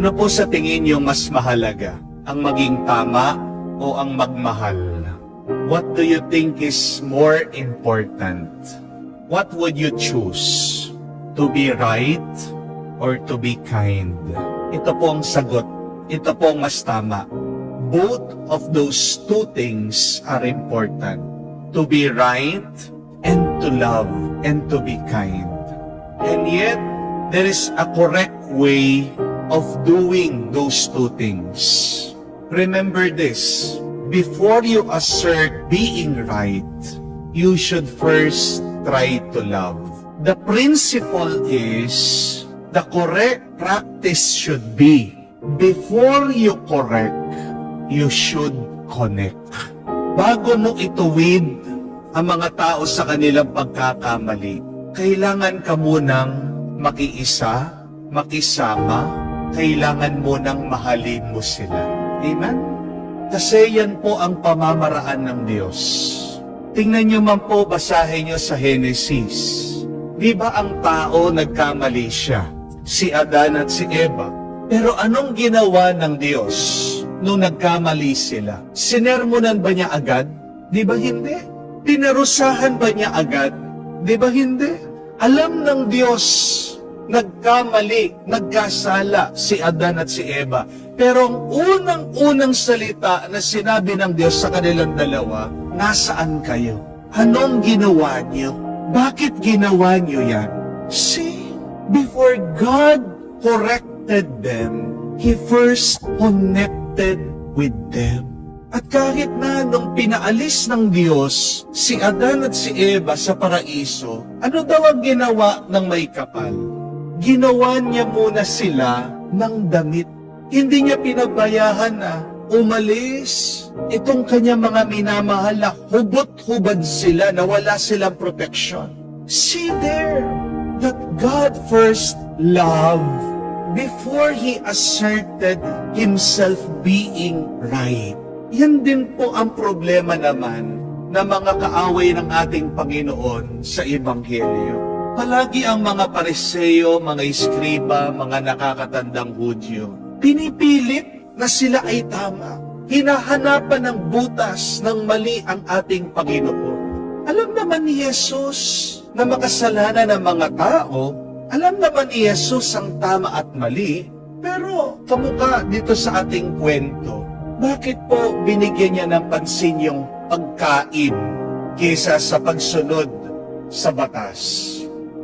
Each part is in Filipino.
Ano po sa tingin niyo mas mahalaga? Ang maging tama o ang magmahal? What do you think is more important? What would you choose? To be right or to be kind? Ito po ang sagot. Ito po ang mas tama. Both of those two things are important. To be right and to love and to be kind. And yet, there is a correct way of doing those two things. Remember this, before you assert being right, you should first try to love. The principle is, the correct practice should be, before you correct, you should connect. Bago mo ituwid ang mga tao sa kanilang pagkakamali, kailangan ka munang makiisa, makisama, kailangan mo nang mahalin mo sila. Amen? Kasi yan po ang pamamaraan ng Diyos. Tingnan nyo man po, basahin nyo sa Genesis. Di ba ang tao nagkamali siya? Si Adan at si Eva. Pero anong ginawa ng Diyos nung nagkamali sila? Sinermonan ba niya agad? Di ba hindi? Pinarusahan ba niya agad? Di ba hindi? Alam ng Diyos, nagkamali, nagkasala si Adan at si Eva. Pero ang unang-unang salita na sinabi ng Diyos sa kanilang dalawa, nasaan kayo? Anong ginawa niyo? Bakit ginawa niyo yan? See, before God corrected them, He first connected with them. At kahit na nung pinaalis ng Diyos si Adan at si Eva sa paraiso, ano daw ang ginawa ng may kapal? Ginawa niya muna sila ng damit. Hindi niya pinabayahan na umalis itong kanyang mga minamahal na hubot-hubad sila na wala silang protection. See there that God first loved before He asserted Himself being right. Yan din po ang problema naman na mga kaaway ng ating Panginoon sa Ebanghelyo. Palagi ang mga Pariseo, mga Iskriba, mga nakakatandang Hudyo, pinipilit na sila ay tama. Hinahanapan ng butas ng mali ang ating Panginoon. Alam naman ni Jesus na makasalanan ng mga tao, alam naman ni Jesus ang tama at mali, pero kamukha dito sa ating kwento, bakit po binigyan niya ng pansin yung pagkain kaysa sa pagsunod sa batas?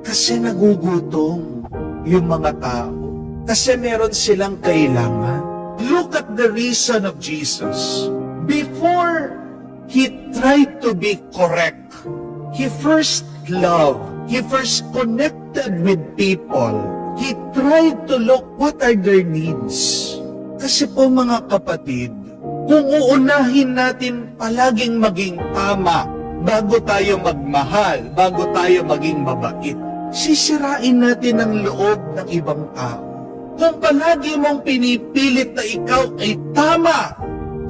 Kasi nagugutom yung mga tao. Kasi meron silang kailangan. Look at the reason of Jesus. Before He tried to be correct, He first loved. He first connected with people. He tried to look what are their needs. Kasi po mga kapatid, kung uunahin natin palaging maging tama bago tayo magmahal, bago tayo maging mabait, sisirain natin ang loob ng ibang tao. Kung palagi mong pinipilit na ikaw ay tama,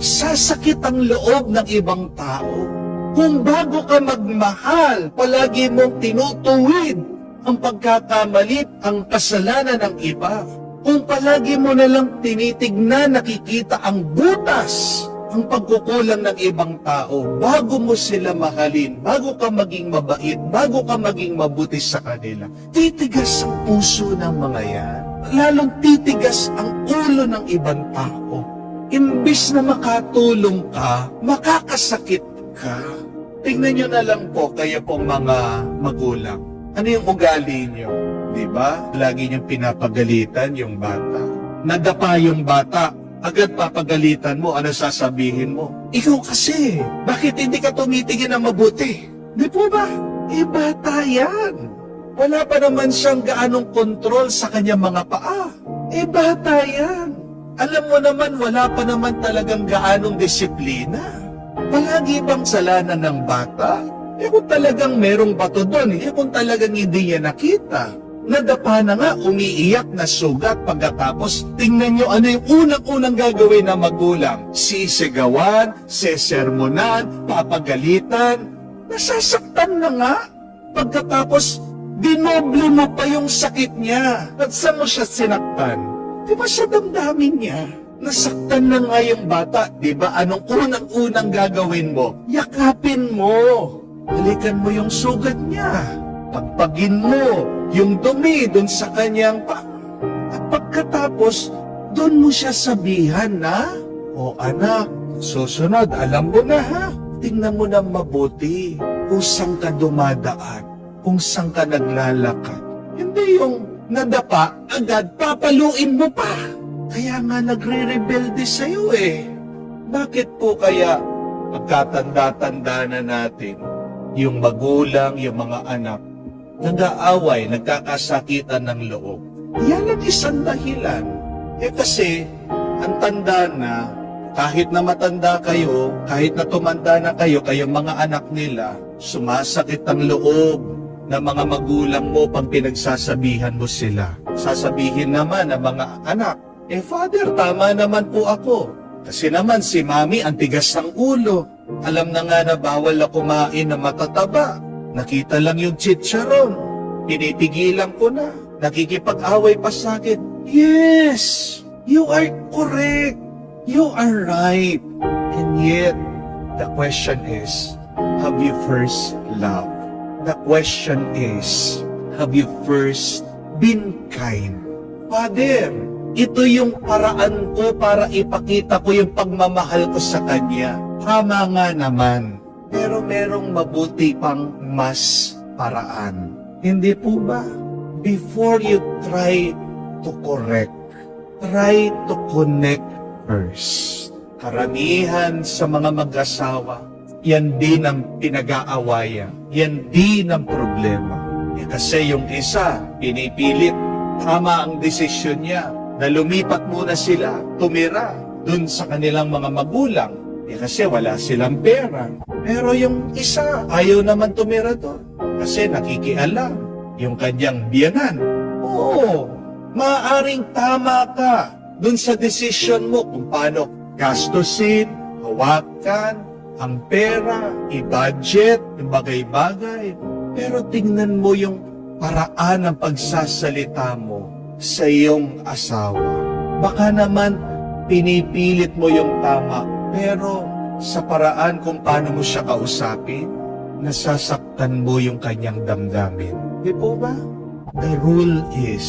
sasakit ang loob ng ibang tao. Kung bago ka magmahal, palagi mong tinutuwid ang pagkakamali, ang kasalanan ng iba. Kung palagi mo na lang tinitignan, nakikita ang butas, ang pagkukulang ng ibang tao, bago mo sila mahalin, bago ka maging mabait, bago ka maging mabuti sa kanila, titigas ang puso ng mga yan. Lalong titigas ang ulo ng ibang tao. Imbis na makatulong ka, makakasakit ka. Tingnan nyo na lang po, kayo pong mga magulang. Ano yung ugali nyo? Diba? Lagi niyong pinapagalitan yung bata. Nadapa yung bata, agad papagalitan mo, ano sasabihin mo? Ikaw kasi, bakit hindi ka tumitingin ng mabuti? Di po ba? Bata yan. Wala pa naman siyang gaanong kontrol sa kanyang mga paa. Bata yan. Alam mo naman, wala pa naman talagang gaanong disiplina. Palagi bang salanan ng bata? Kung talagang merong bato doon, kung talagang hindi niya nakita, nadapa na nga, umiiyak na sugat pagkatapos, tingnan nyo ano yung unang-unang gagawin ng magulang. Sisigawan, sesermonan, papagalitan, nasasaktan na nga. Pagkatapos, dinoble mo pa yung sakit niya. At saan mo siya sinaktan? Di ba sa damdamin niya? Nasaktan na nga yung bata, di ba? Anong unang-unang gagawin mo? Yakapin mo. Halikan mo yung sugat niya. Pagpagin mo yung dumi dun sa kanyang At pagkatapos, dun mo siya sabihan na, o anak, susunod, alam mo na ha. Tingnan mo na mabuti kung saan ka dumadaan, kung saan ka naglalakad. Hindi yung nadapa, agad papaluin mo pa. Kaya nga nagre-rebelde sa'yo eh. Bakit po kaya pagkatanda-tanda na natin, yung magulang, yung mga anak, nag-aaway, nagkakasakitan ng loob? Yan ang isang dahilan. Kasi, ang tanda na, kahit na matanda kayo, kahit na tumanda na kayo, kayong mga anak nila, sumasakit ang loob ng mga magulang mo pag pinagsasabihan mo sila. Sasabihin naman ng mga anak, Father, tama naman po ako. Kasi naman si Mami ang tigas ng ulo. Alam na nga na bawal na kumain na matataba. Nakita lang yung chicharon. Pinipigilan ko na. Nakikipag-away pa sa akin. Yes! You are correct. You are right. And yet, the question is, have you first loved? The question is, have you first been kind? Father, ito yung paraan ko para ipakita ko yung pagmamahal ko sa Kanya. Tama nga naman. Pero merong mabuti pang mas paraan. Hindi po ba? Before you try to correct, try to connect first. Karamihan sa mga mag-asawa, yan din ang pinag-aawayan. Yan din ang problema. Kasi yung isa, pinipilit, tama ang desisyon niya, na lumipat muna sila, tumira dun sa kanilang mga magulang. Kasi wala silang pera. Pero yung isa, ayaw naman tumira doon. Kasi nakikialam yung kanyang biyanan. Oo, maaaring tama ka dun sa desisyon mo kung paano gastusin, hawakan, ang pera, i-budget, yung bagay-bagay. Pero tingnan mo yung paraan ng pagsasalita mo sa iyong asawa. Baka naman pinipilit mo yung tama, pero sa paraan kung paano mo siya kausapin, nasasaktan mo yung kanyang damdamin. Di po ba? The rule is,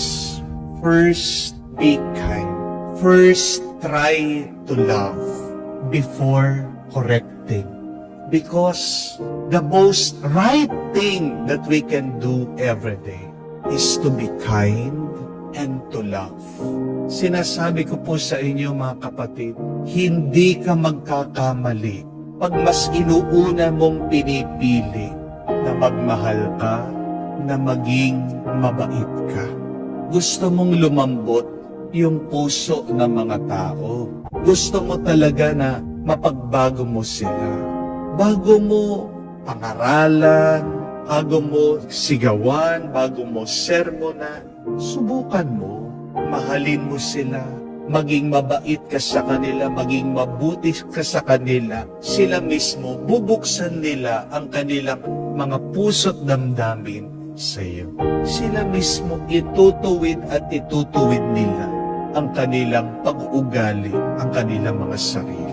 first be kind. First try to love before correcting. Because the most right thing that we can do every day is to be kind and to love. Sinasabi ko po sa inyo mga kapatid, hindi ka magkakamali pag mas inuuna mong pinipili na magmahal ka, na maging mabait ka. Gusto mong lumambot yung puso ng mga tao. Gusto mo talaga na mapagbago mo sila. Bago mo pangaralan, bago mo sigawan, bago mo sermonan, subukan mo, mahalin mo sila, maging mabait ka sa kanila, maging mabuti ka sa kanila. Sila mismo, bubuksan nila ang kanilang mga puso't damdamin sa iyo. Sila mismo itutuwid at itutuwid nila ang kanilang pag-uugali, ang kanilang mga sarili.